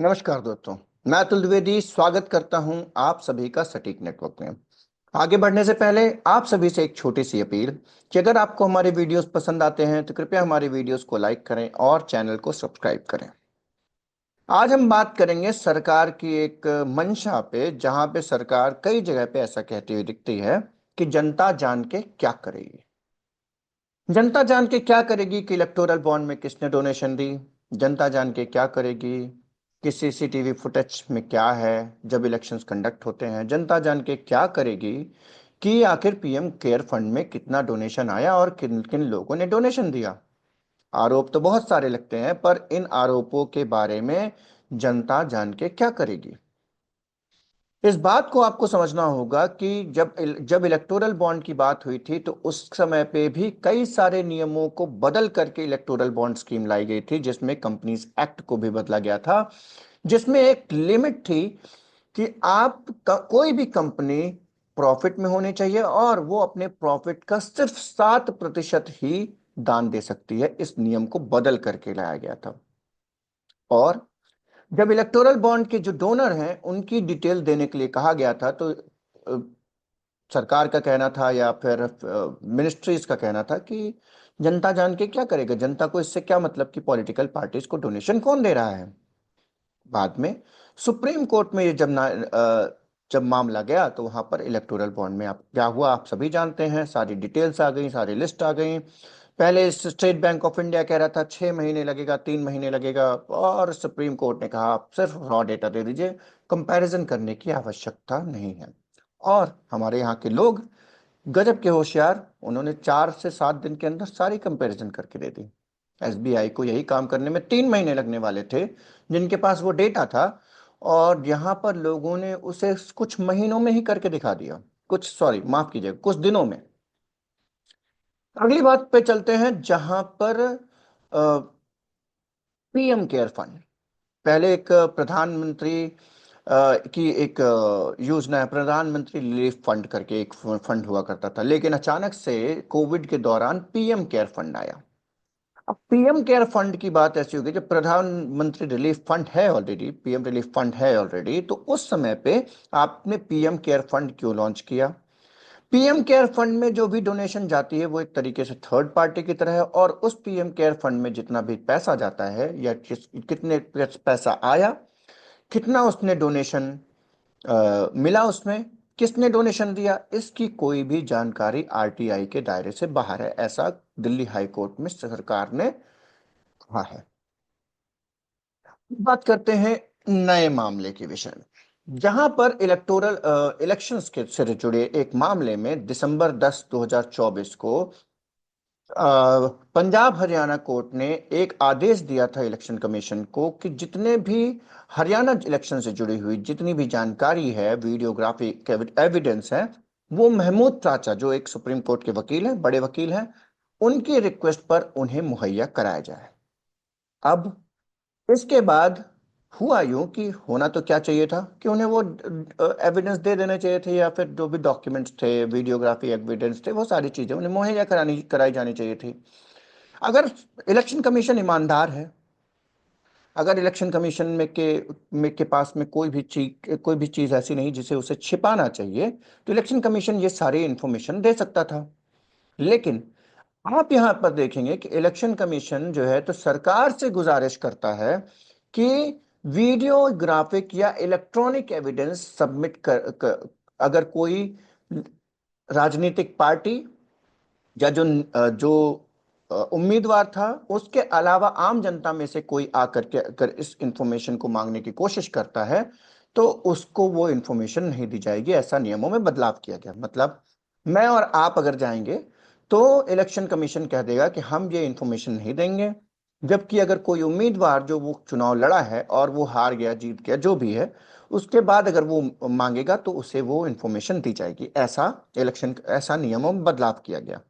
नमस्कार दोस्तों। मैं अतुल द्विवेदी स्वागत करता हूं आप सभी का सटीक नेटवर्क में। आगे बढ़ने से पहले आप सभी से एक छोटी सी अपील कि अगर आपको हमारे वीडियोस पसंद आते हैं तो कृपया हमारे वीडियोस को लाइक करें और चैनल को सब्सक्राइब करें। आज हम बात करेंगे सरकार की एक मंशा पे, जहां पे सरकार कई जगह पे ऐसा कहती हुई दिखती है कि जनता जान के क्या करेगी। जनता जान के क्या करेगी कि इलेक्टोरल बॉन्ड में किसने डोनेशन दी। जनता जान के क्या करेगी कि सीसीटीवी फुटेज में क्या है जब इलेक्शंस कंडक्ट होते हैं। जनता जान के क्या करेगी कि आखिर पीएम केयर फंड में कितना डोनेशन आया और किन किन लोगों ने डोनेशन दिया। आरोप तो बहुत सारे लगते हैं, पर इन आरोपों के बारे में जनता जान के क्या करेगी। इस बात को आपको समझना होगा कि जब इलेक्टोरल बॉन्ड की बात हुई थी तो उस समय पे भी कई सारे नियमों को बदल करके इलेक्टोरल बॉन्ड स्कीम लाई गई थी, जिसमें कंपनीज एक्ट को भी बदला गया था, जिसमें एक लिमिट थी कि कोई भी कंपनी प्रॉफिट में होनी चाहिए और वो अपने प्रॉफिट का सिर्फ 7% ही दान दे सकती है। इस नियम को बदल करके लाया गया था। और जब इलेक्टोरल बॉन्ड के जो डोनर हैं उनकी डिटेल देने के लिए कहा गया था, तो सरकार का कहना था या फिर मिनिस्ट्रीज का कहना था कि जनता जान के क्या करेगा, जनता को इससे क्या मतलब कि पॉलिटिकल पार्टीज को डोनेशन कौन दे रहा है। बाद में सुप्रीम कोर्ट में ये जब मामला गया तो वहां पर इलेक्टोरल बॉन्ड में आप क्या हुआ आप सभी जानते हैं। सारी डिटेल्स आ गई, सारी लिस्ट आ गई। पहले स्टेट बैंक ऑफ इंडिया कह रहा था 6 महीने लगेगा, 3 महीने लगेगा, और सुप्रीम कोर्ट ने कहा आप सिर्फ रॉ डेटा दे दीजिए, कंपैरिजन करने की आवश्यकता नहीं है। और हमारे यहाँ के लोग गजब के होशियार, उन्होंने 4 से 7 दिन के अंदर सारी कंपैरिजन करके दे दी। एसबीआई को यही काम करने में 3 महीने लगने वाले थे, जिनके पास वो डेटा था, और यहाँ पर लोगों ने उसे कुछ महीनों में ही करके दिखा दिया। कुछ, सॉरी माफ कीजिए, कुछ दिनों में। अगली बात पे चलते हैं, जहां पर पीएम केयर फंड। पहले एक प्रधानमंत्री की एक योजना है, प्रधानमंत्री रिलीफ फंड करके एक फंड हुआ करता था, लेकिन अचानक से कोविड के दौरान पीएम केयर फंड आया। अब पीएम केयर फंड की बात ऐसी होगी, जब प्रधानमंत्री रिलीफ फंड है ऑलरेडी, पीएम रिलीफ फंड है ऑलरेडी, तो उस समय पे आपने पीएम केयर फंड क्यों लॉन्च किया। पीएम केयर फंड में जो भी डोनेशन जाती है वो एक तरीके से थर्ड पार्टी की तरह है, और उस पीएम केयर फंड में जितना भी पैसा जाता है या कितने पैसा आया, कितना उसने डोनेशन मिला, उसमें किसने डोनेशन दिया, इसकी कोई भी जानकारी आरटीआई के दायरे से बाहर है, ऐसा दिल्ली हाई कोर्ट में सरकार ने कहा है। बात करते हैं नए मामले के विषय में, जहां पर इलेक्टोरल इलेक्शंस के से जुड़े एक मामले में दिसंबर 10 2024 को पंजाब हरियाणा कोर्ट ने एक आदेश दिया था इलेक्शन कमीशन को कि जितने भी हरियाणा इलेक्शन से जुड़ी हुई जितनी भी जानकारी है, वीडियोग्राफी एविडेंस है, वो महमूद चाचा जो एक सुप्रीम कोर्ट के वकील हैं, बड़े वकील हैं, उनकी रिक्वेस्ट पर उन्हें मुहैया कराया जाए। अब इसके बाद हुआ यूं कि होना तो क्या चाहिए था कि उन्हें वो एविडेंस दे देने चाहिए थे, या फिर जो भी डॉक्यूमेंट्स थे, वीडियोग्राफी एविडेंस थे, वो सारी चीजें उन्हें मुहैया कराई जानी चाहिए थी। अगर इलेक्शन कमीशन ईमानदार है, अगर इलेक्शन कमीशन के पास में कोई भी चीज ऐसी नहीं जिसे उसे छिपाना चाहिए, तो इलेक्शन कमीशन ये सारी इंफॉर्मेशन दे सकता था। लेकिन आप यहां पर देखेंगे कि इलेक्शन कमीशन जो है तो सरकार से गुजारिश करता है कि वीडियो ग्राफिक या इलेक्ट्रॉनिक एविडेंस सबमिट अगर कोई राजनीतिक पार्टी या जो उम्मीदवार था, उसके अलावा आम जनता में से कोई आकर के अगर इस इंफॉर्मेशन को मांगने की कोशिश करता है तो उसको वो इंफॉर्मेशन नहीं दी जाएगी। ऐसा नियमों में बदलाव किया गया। मतलब मैं और आप अगर जाएंगे तो इलेक्शन कमीशन कह देगा कि हम ये इंफॉर्मेशन नहीं देंगे, जबकि अगर कोई उम्मीदवार जो वो चुनाव लड़ा है और वो हार गया, जीत गया, जो भी है, उसके बाद अगर वो मांगेगा तो उसे वो इंफॉर्मेशन दी जाएगी। ऐसा नियमों में बदलाव किया गया।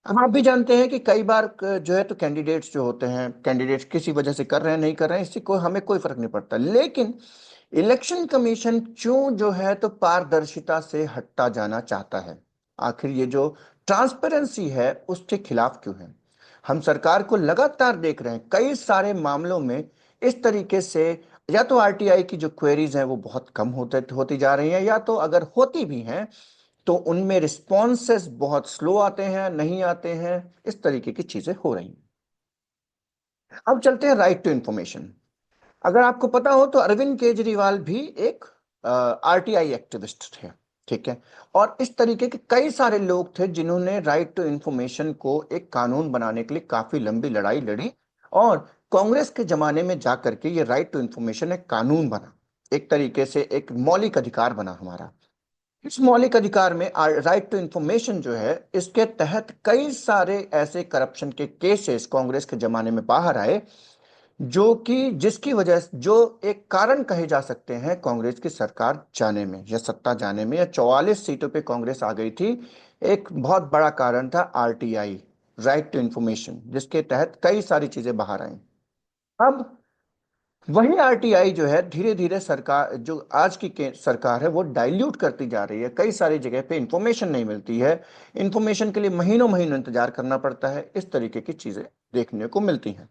अब आप भी जानते हैं कि कई बार जो है तो कैंडिडेट्स जो होते हैं, कैंडिडेट्स किसी वजह से कर रहे हैं, नहीं कर रहे हैं, इससे कोई हमें कोई फर्क नहीं पड़ता। लेकिन इलेक्शन कमीशन क्यों जो है तो पारदर्शिता से हटता जाना चाहता है, आखिर ये जो ट्रांसपेरेंसी है उसके खिलाफ क्यों है। हम सरकार को लगातार देख रहे हैं, कई सारे मामलों में इस तरीके से या तो आरटीआई की जो क्वेरीज हैं वो बहुत कम होते होती जा रही हैं, या तो अगर होती भी हैं तो उनमें रिस्पॉन्सेस बहुत स्लो आते हैं, नहीं आते हैं, इस तरीके की चीजें हो रही हैं। अब चलते हैं राइट टू इंफॉर्मेशन। अगर आपको पता हो तो अरविंद केजरीवाल भी एक आरटीआई एक्टिविस्ट थे, ठीक है। और इस तरीके के कई सारे लोग थे जिन्होंने राइट टू इंफॉर्मेशन को एक कानून बनाने के लिए काफी लंबी लड़ाई लड़ी, और कांग्रेस के जमाने में जाकर के ये राइट टू इंफॉर्मेशन एक कानून बना, एक तरीके से एक मौलिक अधिकार बना हमारा। इस मौलिक अधिकार में राइट टू इंफॉर्मेशन जो है, इसके तहत कई सारे ऐसे करप्शन के केसेस कांग्रेस के जमाने में बाहर आए, जो कि जिसकी वजह से जो एक कारण कहे जा सकते हैं कांग्रेस की सरकार जाने में या सत्ता जाने में, या 44 सीटों पे कांग्रेस आ गई थी, एक बहुत बड़ा कारण था आरटीआई, राइट टू इंफॉर्मेशन, जिसके तहत कई सारी चीजें बाहर आई। अब वही आरटीआई जो है धीरे धीरे सरकार, जो आज की सरकार है, वो डाइल्यूट करती जा रही है। कई सारी जगह पे इंफॉर्मेशन नहीं मिलती है, इंफॉर्मेशन के लिए महीनों महीनों इंतजार करना पड़ता है, इस तरीके की चीजें देखने को मिलती हैं।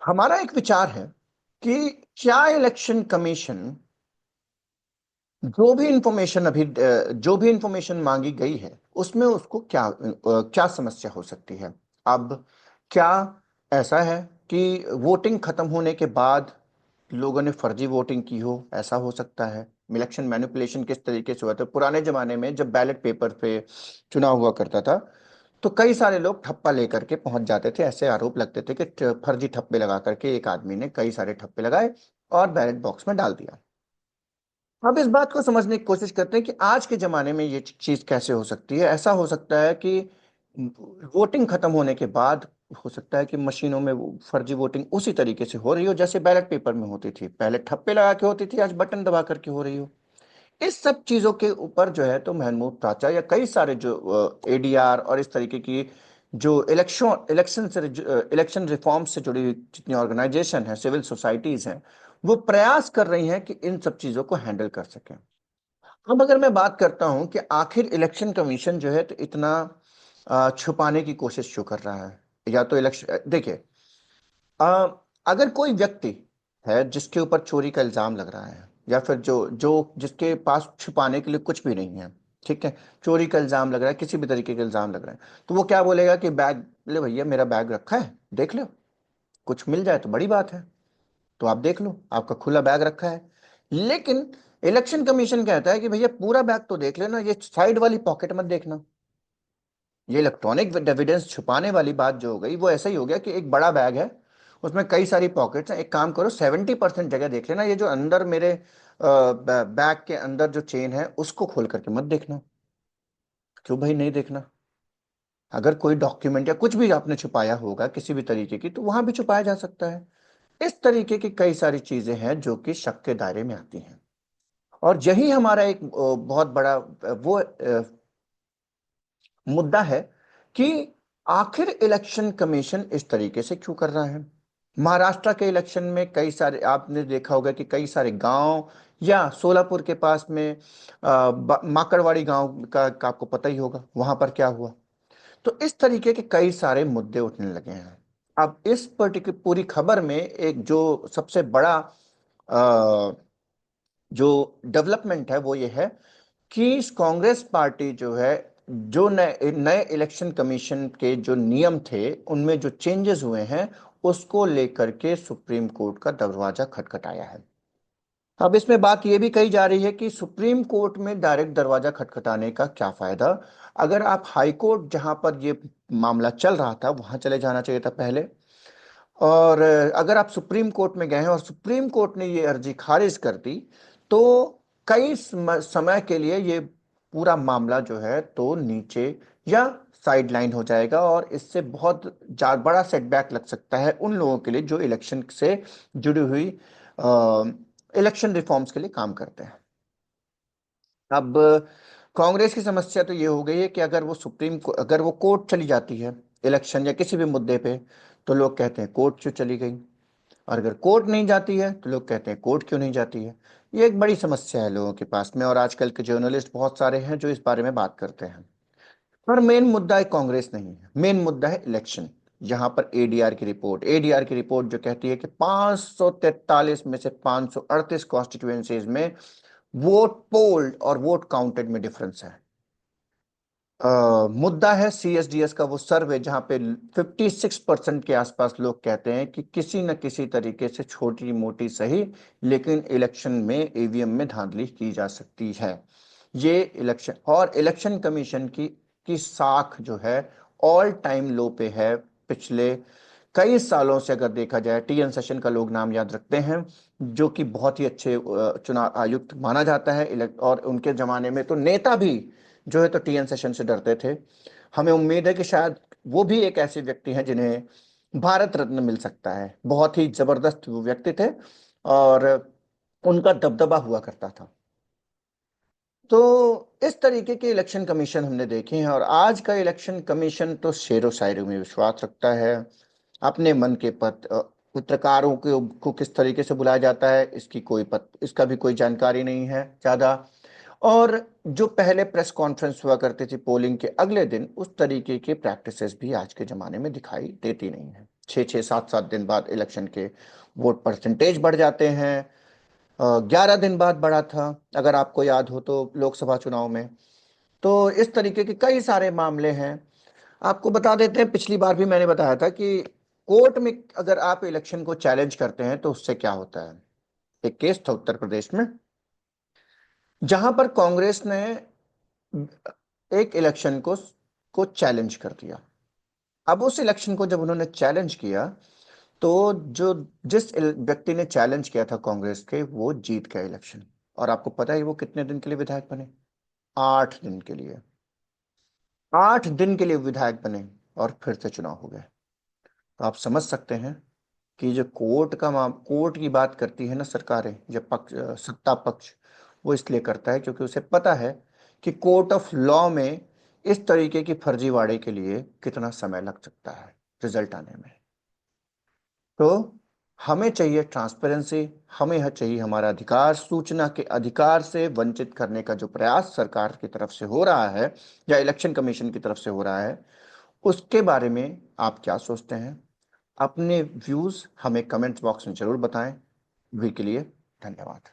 हमारा एक विचार है कि क्या इलेक्शन कमीशन जो भी इंफॉर्मेशन जो भी इंफॉर्मेशन मांगी गई है उसमें उसको क्या समस्या हो सकती है। अब क्या ऐसा है कि वोटिंग खत्म होने के बाद लोगों ने फर्जी वोटिंग की हो, ऐसा हो सकता है। इलेक्शन मैनिपुलेशन किस तरीके से हुआ था पुराने जमाने में, जब बैलेट पेपर पे चुनाव हुआ करता था तो कई सारे लोग ठप्पा लेकर के पहुंच जाते थे। ऐसे आरोप लगते थे कि फर्जी ठप्पे लगा करके एक आदमी ने कई सारे ठप्पे लगाए और बैलेट बॉक्स में डाल दिया। अब इस बात को समझने की कोशिश करते हैं कि आज के जमाने में ये चीज कैसे हो सकती है। ऐसा हो सकता है कि वोटिंग खत्म होने के बाद हो सकता है कि मशीनों में वो फर्जी वोटिंग उसी तरीके से हो रही हो जैसे बैलेट पेपर में होती थी, पहले ठप्पे लगा के होती थी, आज बटन दबा करके हो रही हो। इस सब चीजों के ऊपर जो है तो महमूद ताचा या कई सारे जो एडीआर और इस तरीके की जो इलेक्शन रिफॉर्म से जुड़ी हुई जितनी ऑर्गेनाइजेशन है, सिविल सोसाइटीज हैं, वो प्रयास कर रही हैं कि इन सब चीजों को हैंडल कर सकें। अब अगर मैं बात करता हूं कि आखिर इलेक्शन कमीशन जो है तो इतना छुपाने की कोशिश क्यों कर रहा है, या तो इलेक्शन देखिए, अ, अगर कोई व्यक्ति है जिसके ऊपर चोरी का इल्जाम लग रहा है, या फिर जो जो जिसके पास छुपाने के लिए कुछ भी नहीं है, ठीक है, चोरी का इल्जाम लग रहा है, किसी भी तरीके का इल्जाम लग रहा है, तो वो क्या बोलेगा कि बैग ले भैया, मेरा बैग रखा है, देख लो, कुछ मिल जाए तो बड़ी बात है, तो आप देख लो, आपका खुला बैग रखा है। लेकिन इलेक्शन कमीशन कहता है कि भैया पूरा बैग तो देख लेना, ये साइड वाली पॉकेट मत देखना। ये इलेक्ट्रॉनिक एविडेंस छुपाने वाली बात जो हो गई वो ऐसा ही हो गया कि एक बड़ा बैग है, उसमें कई सारी पॉकेट्स हैं, एक काम करो 70% जगह देख लेना, ये जो अंदर मेरे बैग के अंदर जो चेन है उसको खोल करके मत देखना। क्यों भाई नहीं देखना? अगर कोई डॉक्यूमेंट या कुछ भी आपने छुपाया होगा किसी भी तरीके की, तो वहां भी छुपाया जा सकता है। इस तरीके की कई सारी चीजें हैं जो कि शक के दायरे में आती हैं। और यही हमारा एक बहुत बड़ा मुद्दा है कि आखिर इलेक्शन कमीशन इस तरीके से क्यों कर रहा है। महाराष्ट्र के इलेक्शन में कई सारे आपने देखा होगा कि कई सारे गांव, या सोलापुर के पास में माकड़वाड़ी गांव का आपको पता ही होगा, वहां पर क्या हुआ। तो इस तरीके के कई सारे मुद्दे उठने लगे हैं। अब इस पर्टिकुलर पूरी खबर में एक जो सबसे बड़ा जो डेवलपमेंट है वो ये है कि इस कांग्रेस पार्टी जो है, जो नए नए इलेक्शन कमीशन के जो नियम थे उनमें जो चेंजेस हुए हैं, उसको लेकर के सुप्रीम कोर्ट का दरवाजा खटखटाया है। अब इसमें बात यह भी कही जा रही है कि सुप्रीम कोर्ट में डायरेक्ट दरवाजा खटखटाने का क्या फायदा। अगर आप हाई कोर्ट जहां पर ये मामला चल रहा था वहां चले जाना चाहिए था पहले, और अगर आप सुप्रीम कोर्ट में गए हैं और सुप्रीम कोर्ट ने ये अर्जी खारिज कर दी, तो कई समय के लिए ये पूरा मामला जो है तो नीचे या साइडलाइन हो जाएगा, और इससे बहुत बड़ा सेटबैक लग सकता है उन लोगों के लिए जो इलेक्शन से जुड़ी हुई इलेक्शन रिफॉर्म्स के लिए काम करते हैं। अब कांग्रेस की समस्या तो ये हो गई है कि अगर वो कोर्ट चली जाती है इलेक्शन या किसी भी मुद्दे पे, तो लोग कहते हैं कोर्ट क्यों चली गई, और अगर कोर्ट नहीं जाती है तो लोग कहते हैं कोर्ट क्यों नहीं जाती है। ये एक बड़ी समस्या है लोगों के पास में, और आजकल के जर्नलिस्ट बहुत सारे हैं जो इस बारे में बात करते हैं। पर मेन मुद्दा है कांग्रेस नहीं है, मेन मुद्दा है इलेक्शन। यहाँ पर एडीआर की रिपोर्ट जो कहती है कि 543 में से 538 कॉन्स्टिट्यूएंसीज में वोट पोल्ड और वोट काउंटेड में डिफरेंस है। मुद्दा है सीएसडीएस का वो सर्वे जहां पे 56% के आसपास लोग कहते हैं कि किसी न किसी तरीके से छोटी मोटी सही लेकिन इलेक्शन में ईवीएम में धांधली की जा सकती है। ये इलेक्शन और इलेक्शन कमीशन की साख जो है ऑल टाइम लो पे है। पिछले कई सालों से अगर देखा जाए, टीएन सेशन का लोग नाम याद रखते हैं, जो कि बहुत ही अच्छे चुनाव आयुक्त माना जाता है। और उनके जमाने में तो नेता भी जो है तो टीएन सेशन से डरते थे। हमें उम्मीद है कि शायद वो भी एक ऐसे व्यक्ति हैं जिन्हें भारत रत्न मिल सकता है। बहुत ही जबरदस्त वो व्यक्ति थे और उनका दबदबा हुआ करता था। तो इस तरीके के इलेक्शन कमीशन हमने देखे हैं और आज का इलेक्शन कमीशन तो शेरो शायरी में विश्वास रखता है। अपने मन के पत्रकारों को किस तरीके से बुलाया जाता है इसका भी कोई जानकारी नहीं है ज्यादा। और जो पहले प्रेस कॉन्फ्रेंस हुआ करती थी पोलिंग के अगले दिन, उस तरीके की प्रैक्टिसेस भी आज के जमाने में दिखाई देती नहीं है। 6-6 7-7 दिन बाद इलेक्शन के वोट परसेंटेज बढ़ जाते हैं। 11 दिन बाद बढ़ा था, अगर आपको याद हो तो, लोकसभा चुनाव में। तो इस तरीके के कई सारे मामले हैं। आपको बता देते हैं, पिछली बार भी मैंने बताया था कि कोर्ट में अगर आप इलेक्शन को चैलेंज करते हैं तो उससे क्या होता है। एक केस था उत्तर प्रदेश में जहां पर कांग्रेस ने एक इलेक्शन को चैलेंज कर दिया। अब उस इलेक्शन को जब उन्होंने चैलेंज किया तो जो जिस व्यक्ति ने चैलेंज किया था कांग्रेस के, वो जीत गया इलेक्शन। और आपको पता है वो कितने दिन के लिए विधायक बने? 8 दिन के लिए। 8 दिन के लिए विधायक बने और फिर से चुनाव हो गए। तो आप समझ सकते हैं कि जो कोर्ट की बात करती है ना सरकारें, जब सत्ता पक्ष, वो इसलिए करता है क्योंकि उसे पता है कि कोर्ट ऑफ लॉ में इस तरीके की फर्जीवाड़े के लिए कितना समय लग सकता है रिजल्ट आने में। तो हमें चाहिए ट्रांसपेरेंसी, हमें चाहिए हमारा अधिकार। सूचना के अधिकार से वंचित करने का जो प्रयास सरकार की तरफ से हो रहा है या इलेक्शन कमीशन की तरफ से हो रहा है, उसके बारे में आप क्या सोचते हैं? अपने व्यूज हमें कमेंट बॉक्स में जरूर बताएं। वी के लिए धन्यवाद।